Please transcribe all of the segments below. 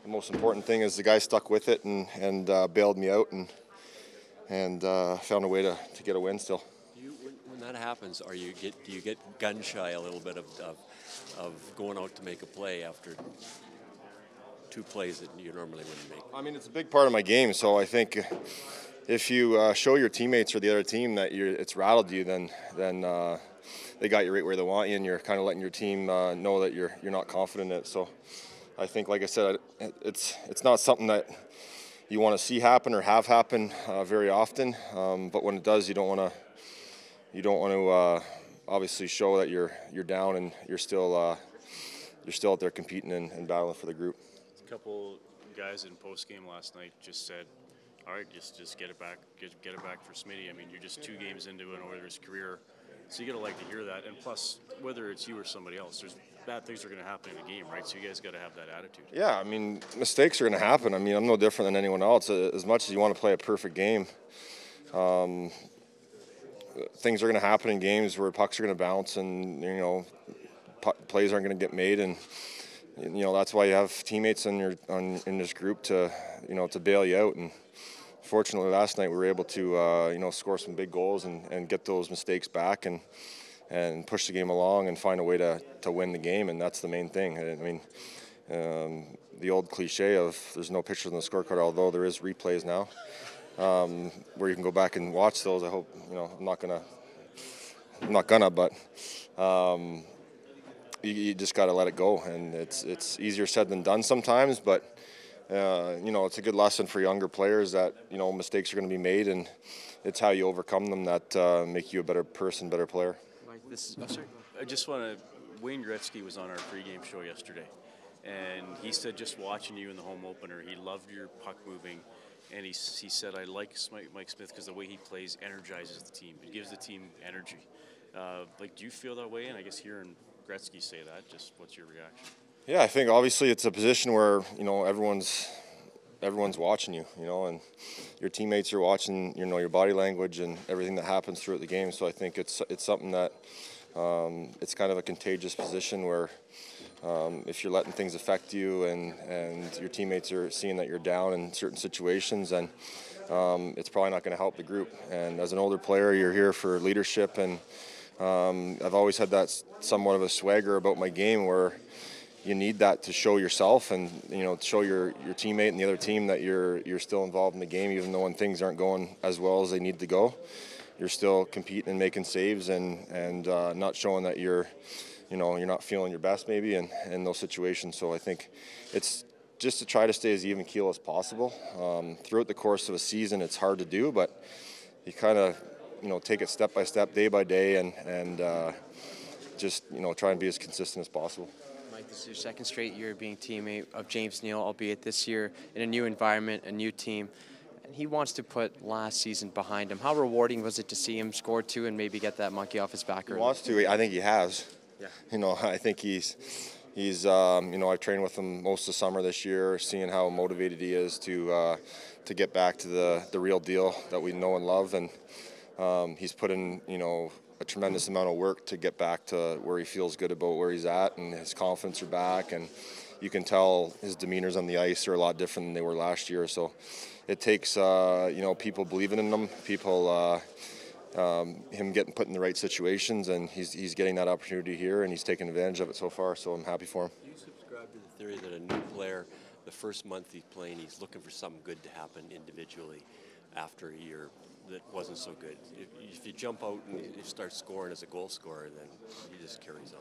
the most important thing is the guy stuck with it and bailed me out and found a way to get a win still. When that happens, do you get gun shy a little bit of going out to make a play after two plays that you normally wouldn't make? I mean, it's a big part of my game, so I think if you show your teammates or the other team that it's rattled you, then they got you right where they want you, and you're kind of letting your team know that you're not confident in it. So I think, like I said, it's not something that you want to see happen or have happen very often. But when it does, you don't want to obviously show that you're down and you're still out there competing and battling for the group. A couple guys in post game last night just said, "All right, just get it back, get it back for Smitty." I mean, you're just 2 games into an Oilers career, so you got to like to hear that. And plus, whether it's you or somebody else, there's bad things are going to happen in a game, right? So you guys got to have that attitude. Yeah, I mean, mistakes are going to happen. I mean, I'm no different than anyone else. As much as you want to play a perfect game, things are going to happen in games where pucks are going to bounce, and plays aren't going to get made, and that's why you have teammates in this group to bail you out. And fortunately, last night we were able to score some big goals and get those mistakes back and push the game along and find a way to win the game, and that's the main thing. I mean, the old cliche of there's no pictures on the scorecard, although there is replays now, where you can go back and watch those. I hope I'm not gonna, but you just got to let it go, and it's easier said than done sometimes. But it's a good lesson for younger players that mistakes are going to be made, and it's how you overcome them that make you a better person, better player. I just want to. Wayne Gretzky was on our pregame show yesterday, and he said just watching you in the home opener, he loved your puck moving, and he said, "I like Mike Smith because the way he plays energizes the team. It gives the team energy." Do you feel that way? And I guess hearing Gretzky say that, just what's your reaction? Yeah, I think obviously it's a position where everyone's watching you, and your teammates are watching, your body language and everything that happens throughout the game. So I think it's something that it's kind of a contagious position where if you're letting things affect you and your teammates are seeing that you're down in certain situations, then it's probably not going to help the group. And as an older player, you're here for leadership, and I've always had that somewhat of a swagger about my game where you need that to show yourself and to show your teammate and the other team that you're still involved in the game, even though when things aren't going as well as they need to go, you're still competing and making saves and not showing that you're not feeling your best maybe in those situations. So I think it's just to try to stay as even keel as possible. Throughout the course of a season, it's hard to do, but you kind of take it step by step, day by day, and just try and be as consistent as possible. Mike, this is your second straight year being teammate of James Neal, albeit this year in a new environment, a new team. And he wants to put last season behind him. How rewarding was it to see him score 2 and maybe get that monkey off his back early? He wants to. I think he has. Yeah. I think he's I've trained with him most of the summer this year, seeing how motivated he is to get back to the real deal that we know and love, and he's put in a tremendous amount of work to get back to where he feels good about where he's at, and his confidence are back, and you can tell his demeanors on the ice are a lot different than they were last year. So it takes people believing in him, people him getting put in the right situations, and he's getting that opportunity here, and he's taking advantage of it so far. So I'm happy for him. Do you subscribe to the theory that a new player, the first month he's playing, he's looking for something good to happen individually after a year that wasn't so good? If you jump out and you start scoring as a goal scorer, then he just carries on.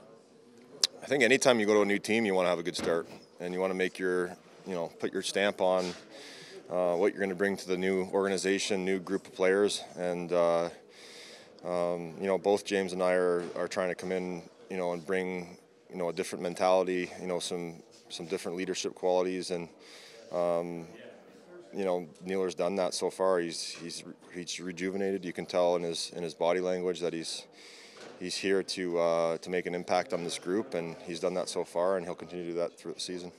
I think anytime you go to a new team, you want to have a good start, and you want to make put your stamp on what you're going to bring to the new organization, new group of players, and both James and I are trying to come in, and bring a different mentality, some different leadership qualities, and Nealer's done that so far. He's rejuvenated. You can tell in his body language that he's here to make an impact on this group, and he's done that so far, and he'll continue to do that through the season.